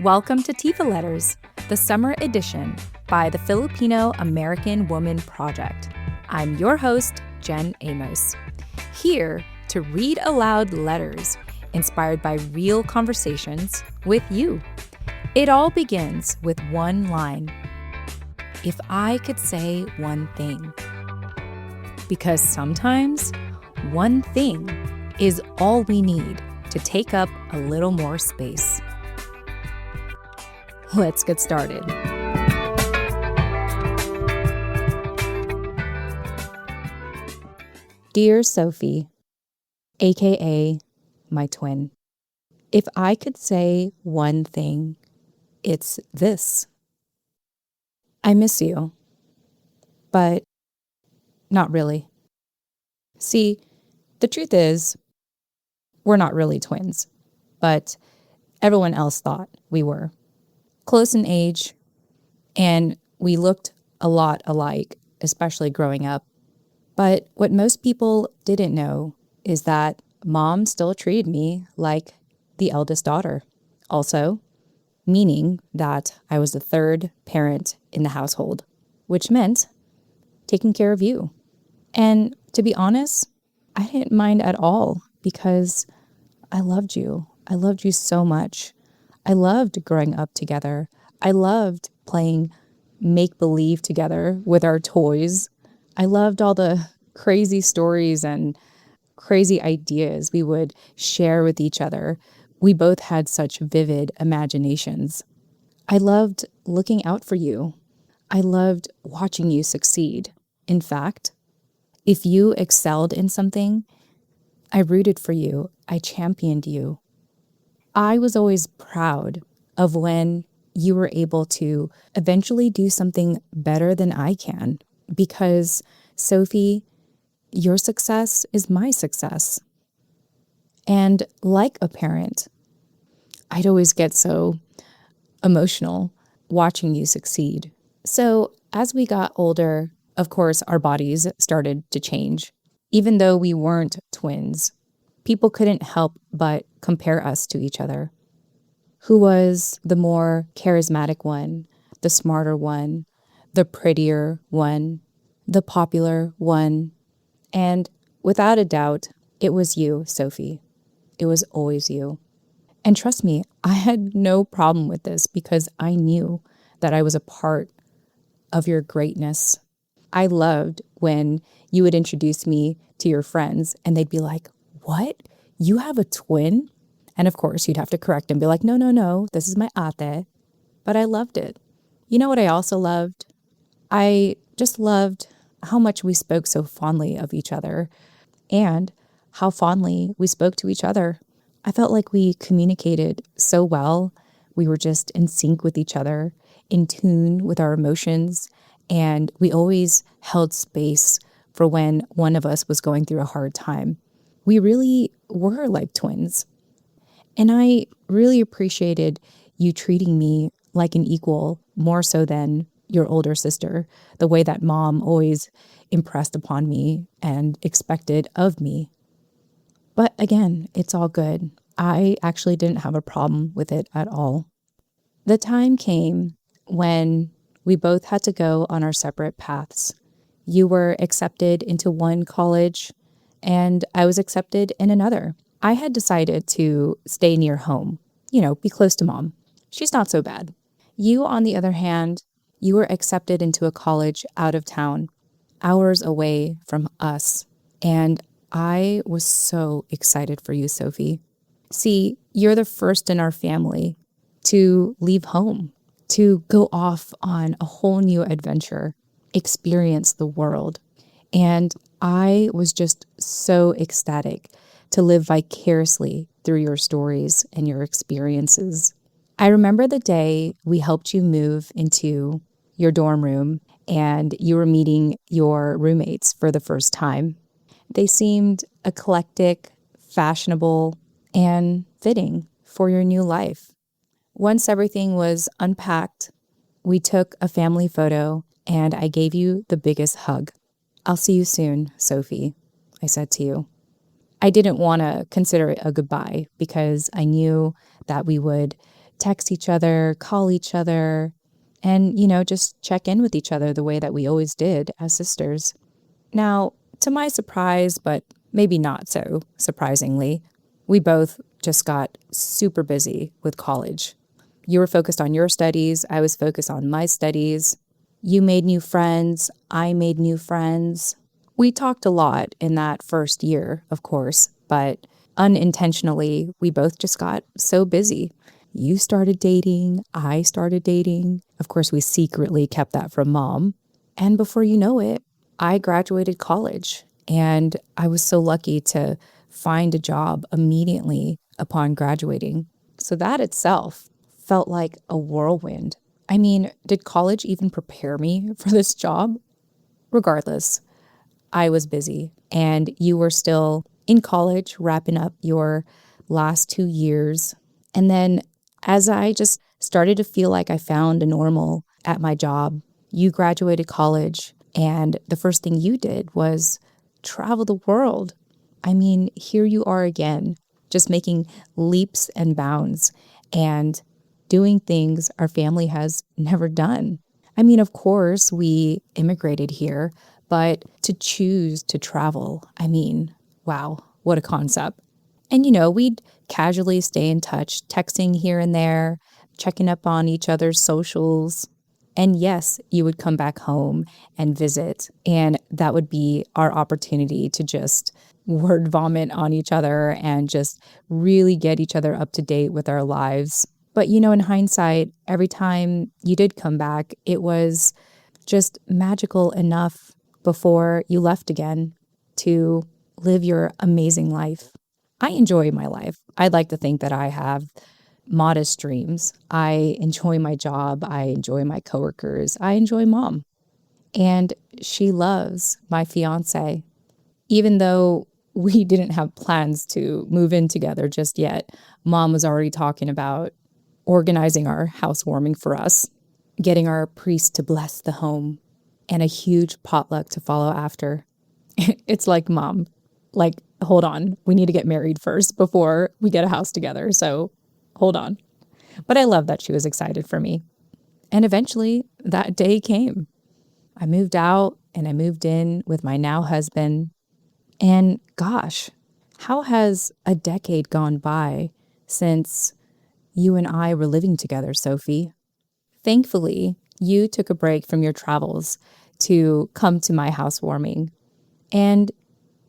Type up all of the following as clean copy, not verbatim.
Welcome to Tifa Letters, the summer edition by the Filipino American Woman Project. I'm your host, Jen Amos, here to read aloud letters inspired by real conversations with you. It all begins with one line. If I could say one thing. Because sometimes one thing is all we need to take up a little more space. Let's get started. Dear Sofie, aka my twin, if I could say one thing, it's this. I miss you, but not really. See, the truth is, we're not really twins, but everyone else thought we were. Close in age, and we looked a lot alike, especially growing up. But what most people didn't know is that Mom still treated me like the eldest daughter. Also, meaning that I was the third parent in the household, which meant taking care of you. And to be honest, I didn't mind at all because I loved you. I loved you so much. I loved growing up together. I loved playing make-believe together with our toys. I loved all the crazy stories and crazy ideas we would share with each other. We both had such vivid imaginations. I loved looking out for you. I loved watching you succeed. In fact, if you excelled in something, I rooted for you. I championed you. I was always proud of when you were able to eventually do something better than I can, because, Sofie, your success is my success. And like a parent, I'd always get so emotional watching you succeed. So as we got older, of course, our bodies started to change. Even though we weren't twins, people couldn't help but compare us to each other. Who was the more charismatic one, the smarter one, the prettier one, the popular one? And without a doubt, it was you, Sofie. It was always you. And trust me, I had no problem with this because I knew that I was a part of your greatness. I loved when you would introduce me to your friends and they'd be like, "What? You have a twin?" And of course, you'd have to correct and be like, no, this is my ate. But I loved it. You know what I also loved? I just loved how much we spoke so fondly of each other and how fondly we spoke to each other. I felt like we communicated so well. We were just in sync with each other, in tune with our emotions, and we always held space for when one of us was going through a hard time. We really were like twins. And I really appreciated you treating me like an equal, more so than your older sister, the way that Mom always impressed upon me and expected of me. But again, it's all good. I actually didn't have a problem with it at all. The time came when we both had to go on our separate paths. You were accepted into one college, and I was accepted in another. I had decided to stay near home, be close to Mom. She's not so bad. You, on the other hand, you were accepted into a college out of town, hours away from us. And I was so excited for you, Sofie. See, you're the first in our family to leave home, to go off on a whole new adventure, experience the world. And I was just so ecstatic to live vicariously through your stories and your experiences. I remember the day we helped you move into your dorm room and you were meeting your roommates for the first time. They seemed eclectic, fashionable, and fitting for your new life. Once everything was unpacked, we took a family photo and I gave you the biggest hug. "I'll see you soon, Sofie," I said to you. I didn't want to consider it a goodbye because I knew that we would text each other, call each other, and, just check in with each other the way that we always did as sisters. Now, to my surprise, but maybe not so surprisingly, we both just got super busy with college. You were focused on your studies, I was focused on my studies. You made new friends, I made new friends. We talked a lot in that first year, of course, but unintentionally, we both just got so busy. You started dating, I started dating. Of course, we secretly kept that from mom. And before you know it, I graduated college, and I was so lucky to find a job immediately upon graduating. So that itself felt like a whirlwind. I mean, did college even prepare me for this job? Regardless, I was busy, and you were still in college, wrapping up your last 2 years. And then as I just started to feel like I found a normal at my job, you graduated college, and the first thing you did was travel the world. I mean, here you are again, just making leaps and bounds and doing things our family has never done. I mean, of course, we immigrated here, but to choose to travel, I mean, wow, what a concept. And, we'd casually stay in touch, texting here and there, checking up on each other's socials. And yes, you would come back home and visit, and that would be our opportunity to just word vomit on each other and just really get each other up to date with our lives. But, in hindsight, every time you did come back, it was just magical enough before you left again to live your amazing life. I enjoy my life. I'd like to think that I have modest dreams. I enjoy my job. I enjoy my coworkers. I enjoy mom. And she loves my fiance. Even though we didn't have plans to move in together just yet, mom was already talking about organizing our housewarming for us, getting our priest to bless the home, and a huge potluck to follow after. It's like, mom, like, hold on, we need to get married first before we get a house together. So hold on. But I love that she was excited for me. And eventually that day came. I moved out and I moved in with my now husband. And gosh, how has a decade gone by since you and I were living together, Sofie? Thankfully, you took a break from your travels to come to my housewarming. And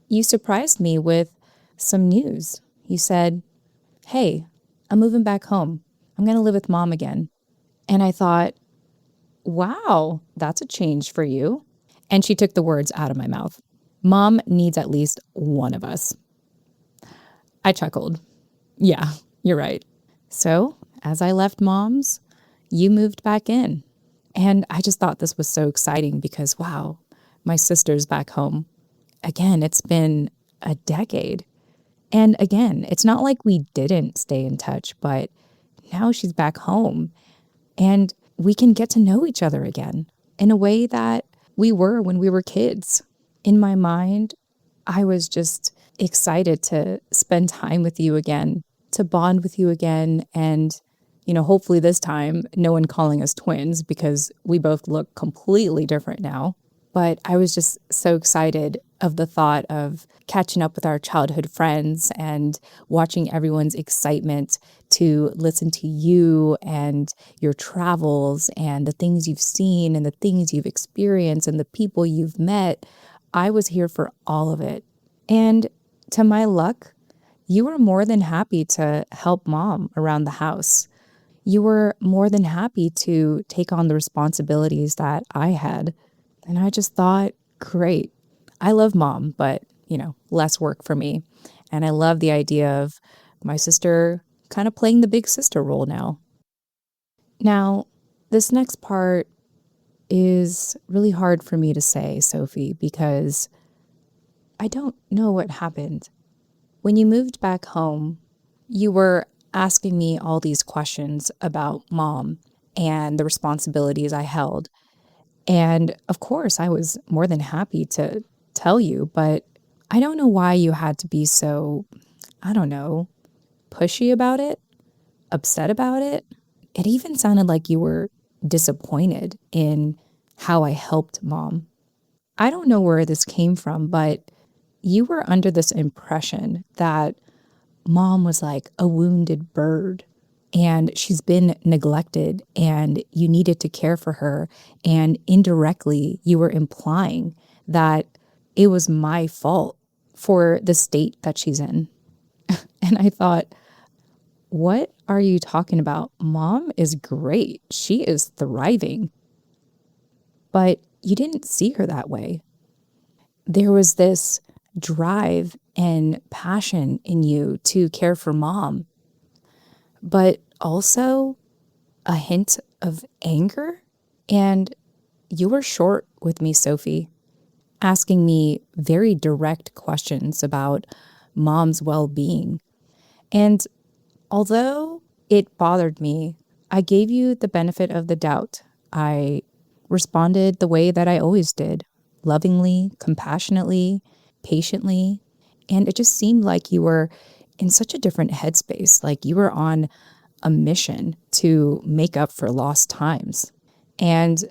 you surprised me with some news. You said, hey, I'm moving back home. I'm going to live with mom again. And I thought, wow, that's a change for you. And she took the words out of my mouth. Mom needs at least one of us. I chuckled. Yeah, you're right. So as I left mom's, you moved back in. And I just thought this was so exciting because, wow, my sister's back home. Again, it's been a decade. And again, it's not like we didn't stay in touch, but now she's back home and we can get to know each other again in a way that we were when we were kids. In my mind, I was just excited to spend time with you again, to bond with you again. And, hopefully this time, no one calling us twins because we both look completely different now. But I was just so excited of the thought of catching up with our childhood friends and watching everyone's excitement to listen to you and your travels and the things you've seen and the things you've experienced and the people you've met. I was here for all of it. And to my luck, you were more than happy to help mom around the house. You were more than happy to take on the responsibilities that I had. And I just thought, great. I love mom, but, less work for me. And I love the idea of my sister kind of playing the big sister role now. Now, this next part is really hard for me to say, Sofie, because I don't know what happened. When you moved back home, you were asking me all these questions about mom and the responsibilities I held. And of course, I was more than happy to tell you, but I don't know why you had to be so, I don't know, pushy about it, upset about it. It even sounded like you were disappointed in how I helped mom. I don't know where this came from, but you were under this impression that mom was like a wounded bird and she's been neglected and you needed to care for her. And indirectly, you were implying that it was my fault for the state that she's in. And I thought, what are you talking about? Mom is great. She is thriving. But you didn't see her that way. There was this drive and passion in you to care for mom, but also a hint of anger. And you were short with me, Sofie, asking me very direct questions about mom's well being. And although it bothered me, I gave you the benefit of the doubt. I responded the way that I always did, lovingly, compassionately, patiently. And it just seemed like you were in such a different headspace, like you were on a mission to make up for lost times. And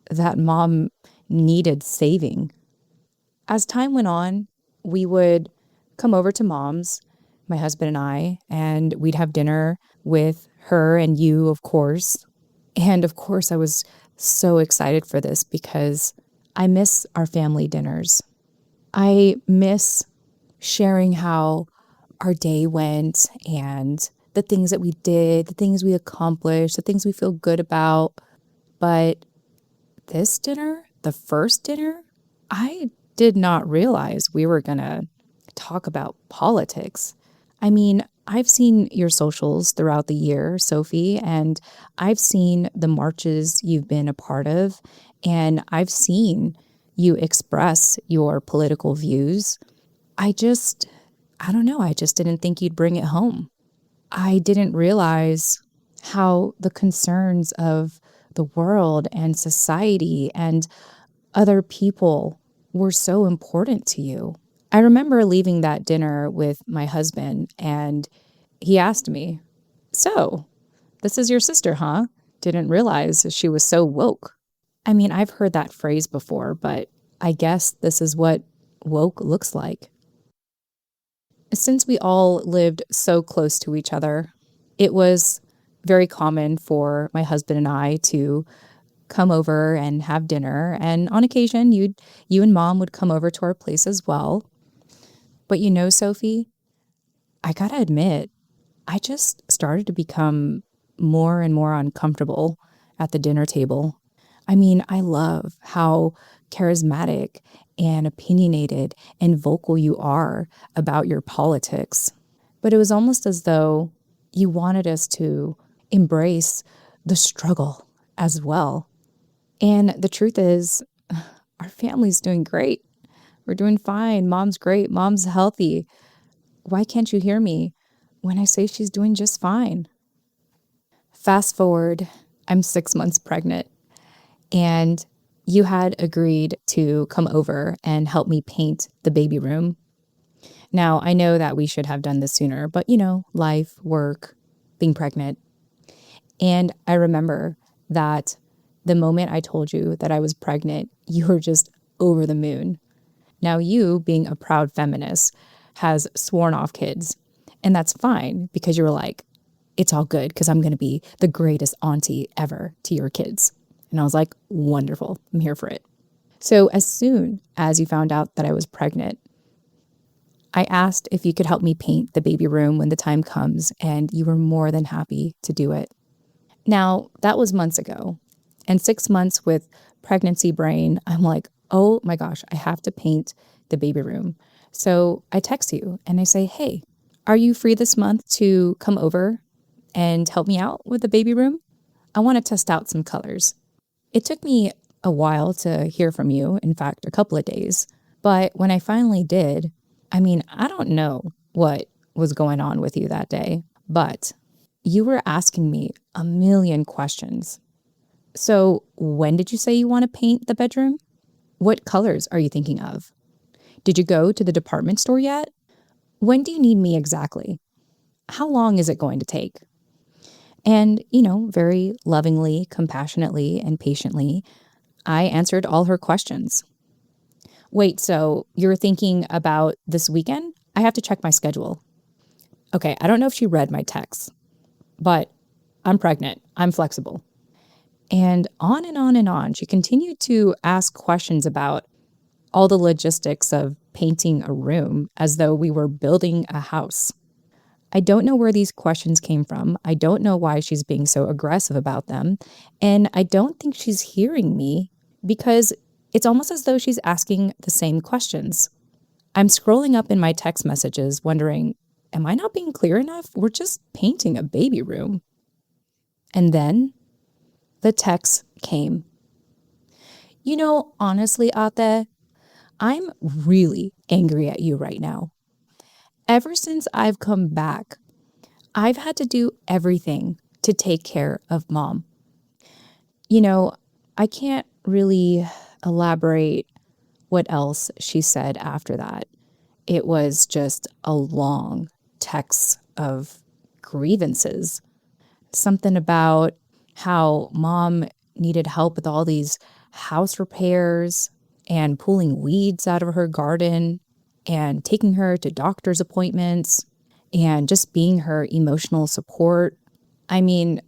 that mom needed saving. As time went on, we would come over to mom's, my husband and I, and we'd have dinner with her and you, of course. And of course, I was so excited for this because I miss our family dinners. I miss sharing how our day went and the things that we did, the things we accomplished, the things we feel good about. But this dinner, the first dinner, I did not realize we were going to talk about politics. I mean, I've seen your socials throughout the year, Sofie, and I've seen the marches you've been a part of, and I've seen you express your political views. I don't know, I just didn't think you'd bring it home. I didn't realize how the concerns of the world and society and other people were so important to you. I remember leaving that dinner with my husband, and he asked me, "So, this is your sister, huh? Didn't realize she was so woke." I mean, I've heard that phrase before, but I guess this is what woke looks like. Since we all lived so close to each other, it was very common for my husband and I to come over and have dinner. And on occasion, you and mom would come over to our place as well. But you know, Sofie, I gotta admit, I just started to become more and more uncomfortable at the dinner table. I mean, I love how charismatic and opinionated and vocal you are about your politics. But it was almost as though you wanted us to embrace the struggle as well. And the truth is, our family's doing great. We're doing fine. Mom's great. Mom's healthy. Why can't you hear me when I say she's doing just fine? Fast forward, I'm 6 months pregnant, and you had agreed to come over and help me paint the baby room. Now, I know that we should have done this sooner, but life, work, being pregnant. And I remember that the moment I told you that I was pregnant, you were just over the moon. Now, you, being a proud feminist, has sworn off kids. And that's fine because you were like, it's all good because I'm going to be the greatest auntie ever to your kids. And I was like, wonderful. I'm here for it. So as soon as you found out that I was pregnant, I asked if you could help me paint the baby room when the time comes, and you were more than happy to do it. Now, that was months ago. And 6 months with pregnancy brain, I'm like, oh my gosh, I have to paint the baby room. So I text you and I say, hey, are you free this month to come over and help me out with the baby room? I want to test out some colors. It took me a while to hear from you, in fact, a couple of days. But when I finally did, I mean, I don't know what was going on with you that day, but you were asking me a million questions. So when did you say you want to paint the bedroom? What colors are you thinking of? Did you go to the department store yet? When do you need me exactly? How long is it going to take? And, very lovingly, compassionately, and patiently, I answered all her questions. Wait, so you're thinking about this weekend? I have to check my schedule. Okay, I don't know if she read my text, but I'm pregnant. I'm flexible. And on and on and on. She continued to ask questions about all the logistics of painting a room as though we were building a house. I don't know where these questions came from. I don't know why she's being so aggressive about them. And I don't think she's hearing me because it's almost as though she's asking the same questions. I'm scrolling up in my text messages wondering, am I not being clear enough? We're just painting a baby room. And then the text came. Honestly, Ate, I'm really angry at you right now. Ever since I've come back, I've had to do everything to take care of mom. I can't really elaborate what else she said after that. It was just a long text of grievances. Something about how mom needed help with all these house repairs and pulling weeds out of her garden and taking her to doctor's appointments and just being her emotional support. I mean,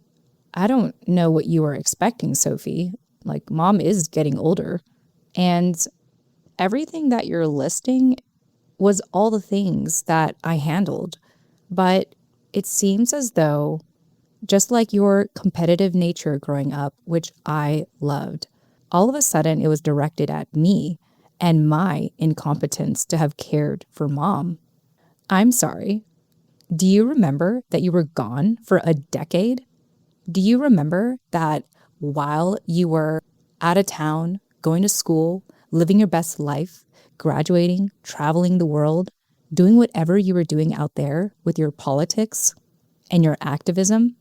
I don't know what you were expecting, Sofie. Like, mom is getting older. And everything that you're listing was all the things that I handled. But it seems as though, just like your competitive nature growing up, which I loved, all of a sudden it was directed at me and my incompetence to have cared for mom. I'm sorry. Do you remember that you were gone for a decade? Do you remember that while you were out of town, going to school, living your best life, graduating, traveling the world, doing whatever you were doing out there with your politics and your activism?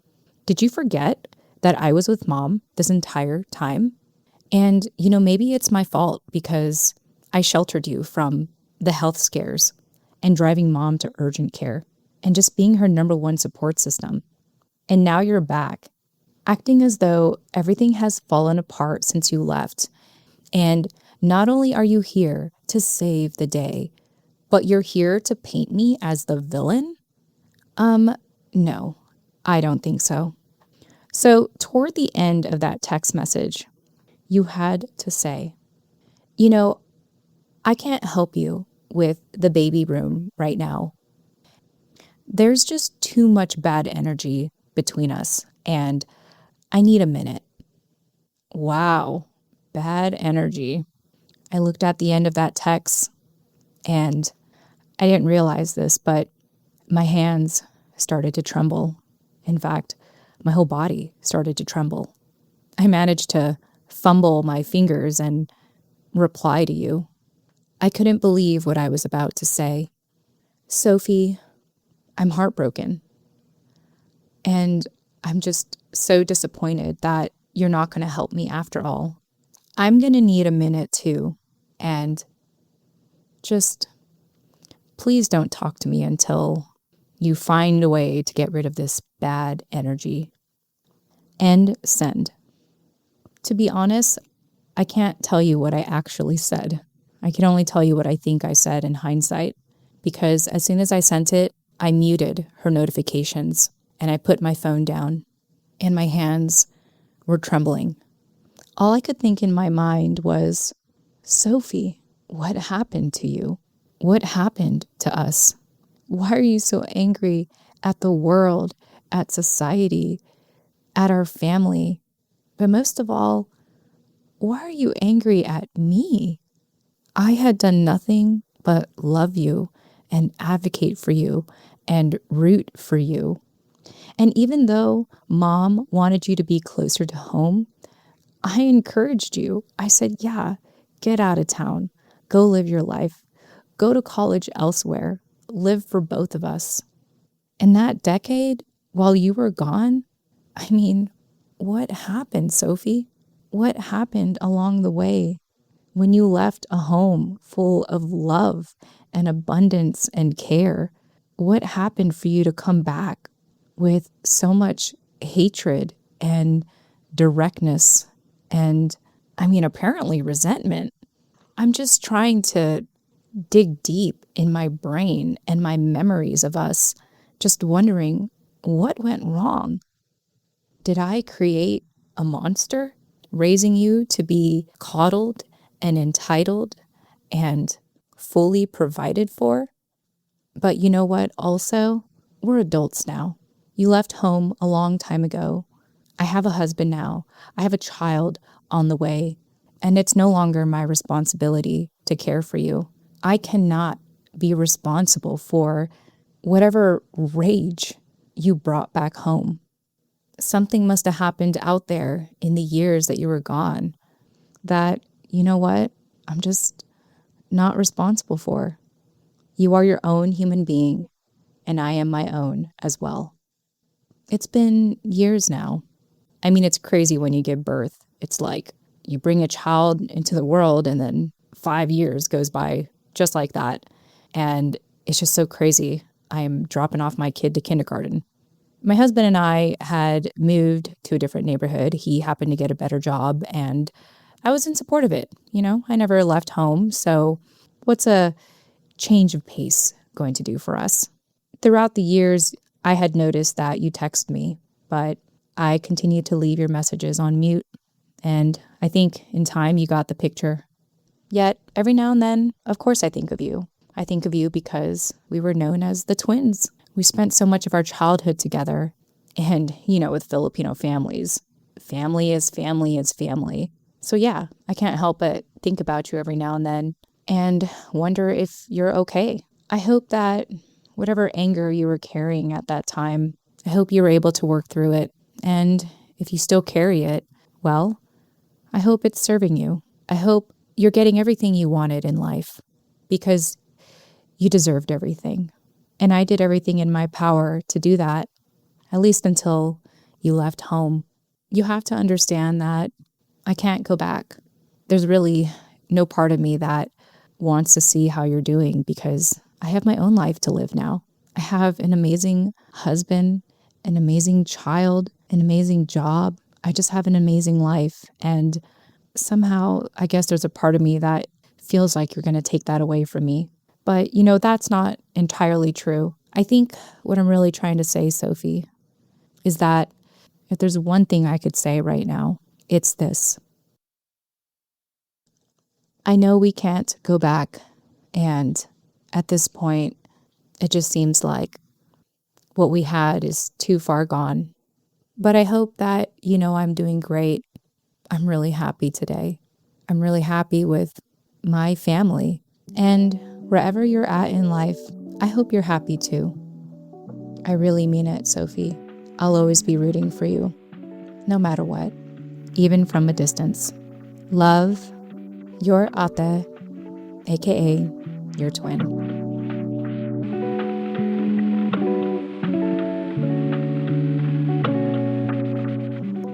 Did you forget that I was with mom this entire time? And, maybe it's my fault because I sheltered you from the health scares and driving mom to urgent care and just being her number one support system. And now you're back, acting as though everything has fallen apart since you left. And not only are you here to save the day, but you're here to paint me as the villain? No, I don't think so. So toward the end of that text message, you had to say, I can't help you with the baby room right now. There's just too much bad energy between us, and I need a minute. Wow, bad energy. I looked at the end of that text, and I didn't realize this, but my hands started to tremble. In fact, my whole body started to tremble. I managed to fumble my fingers and reply to you. I couldn't believe what I was about to say. Sofie, I'm heartbroken. And I'm just so disappointed that you're not going to help me after all. I'm going to need a minute too. And just please don't talk to me until you find a way to get rid of this bad energy. And send. To be honest, I can't tell you what I actually said. I can only tell you what I think I said in hindsight, because as soon as I sent it, I muted her notifications and I put my phone down and my hands were trembling. All I could think in my mind was, Sofie, what happened to you? What happened to us? Why are you so angry at the world, at society, at our family? But most of all, why are you angry at me? I had done nothing but love you and advocate for you and root for you. And even though mom wanted you to be closer to home, I encouraged you. I said, yeah, get out of town, go live your life, go to college elsewhere, live for both of us. In that decade, while you were gone, I mean, what happened, Sofie? What happened along the way when you left a home full of love and abundance and care? What happened for you to come back with so much hatred and directness and, apparently resentment. I'm just trying to dig deep in my brain and my memories of us, just wondering what went wrong. Did I create a monster, raising you to be coddled and entitled and fully provided for? But you know what? Also, we're adults now. You left home a long time ago. I have a husband now. I have a child on the way, and it's no longer my responsibility to care for you. I cannot be responsible for whatever rage you brought back home. Something must have happened out there in the years that you were gone that, you know what, I'm just not responsible for. You are your own human being, and I am my own as well. It's been years now. It's crazy when you give birth. It's like you bring a child into the world and then 5 years goes by just like that. And it's just so crazy. I am dropping off my kid to kindergarten. My husband and I had moved to a different neighborhood. He happened to get a better job, and I was in support of it. I never left home. So what's a change of pace going to do for us? Throughout the years, I had noticed that you text me, but I continued to leave your messages on mute. And I think in time you got the picture. Yet every now and then, of course, I think of you. I think of you because we were known as the twins. We spent so much of our childhood together. And, with Filipino families, family is family is family. So yeah, I can't help but think about you every now and then and wonder if you're okay. I hope that whatever anger you were carrying at that time, I hope you were able to work through it. And if you still carry it, well, I hope it's serving you. I hope you're getting everything you wanted in life because you deserved everything. And I did everything in my power to do that, at least until you left home. You have to understand that I can't go back. There's really no part of me that wants to see how you're doing because I have my own life to live now. I have an amazing husband, an amazing child, an amazing job. I just have an amazing life. And somehow, I guess there's a part of me that feels like you're going to take that away from me. But, that's not entirely true. I think what I'm really trying to say, Sofie, is that if there's one thing I could say right now, it's this. I know we can't go back, and at this point, it just seems like what we had is too far gone. But I hope that I'm doing great. I'm really happy today. I'm really happy with my family. And wherever you're at in life, I hope you're happy too. I really mean it, Sofie. I'll always be rooting for you, no matter what, even from a distance. Love, your ate, aka your twin.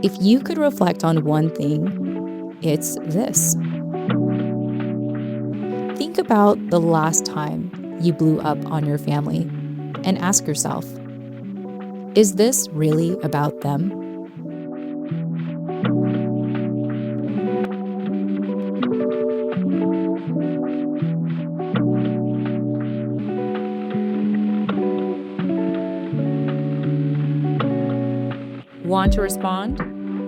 If you could reflect on one thing, it's this. Think about the last time you blew up on your family and ask yourself, is this really about them? Want to respond?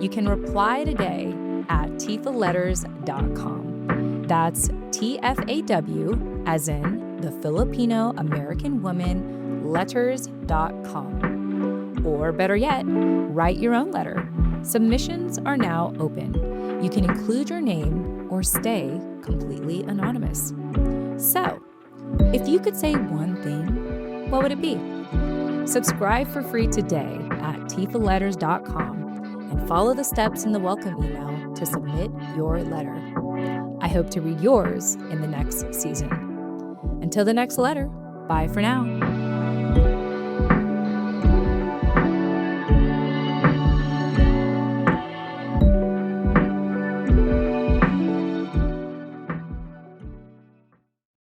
You can reply today at tfaletters.com. That's TFAW, as in the Filipino American Woman, letters.com. Or better yet, write your own letter. Submissions are now open. You can include your name or stay completely anonymous. So, if you could say one thing, what would it be? Subscribe for free today at tfaletters.com and follow the steps in the welcome email to submit your letter. I hope to read yours in the next season. Until the next letter, bye for now.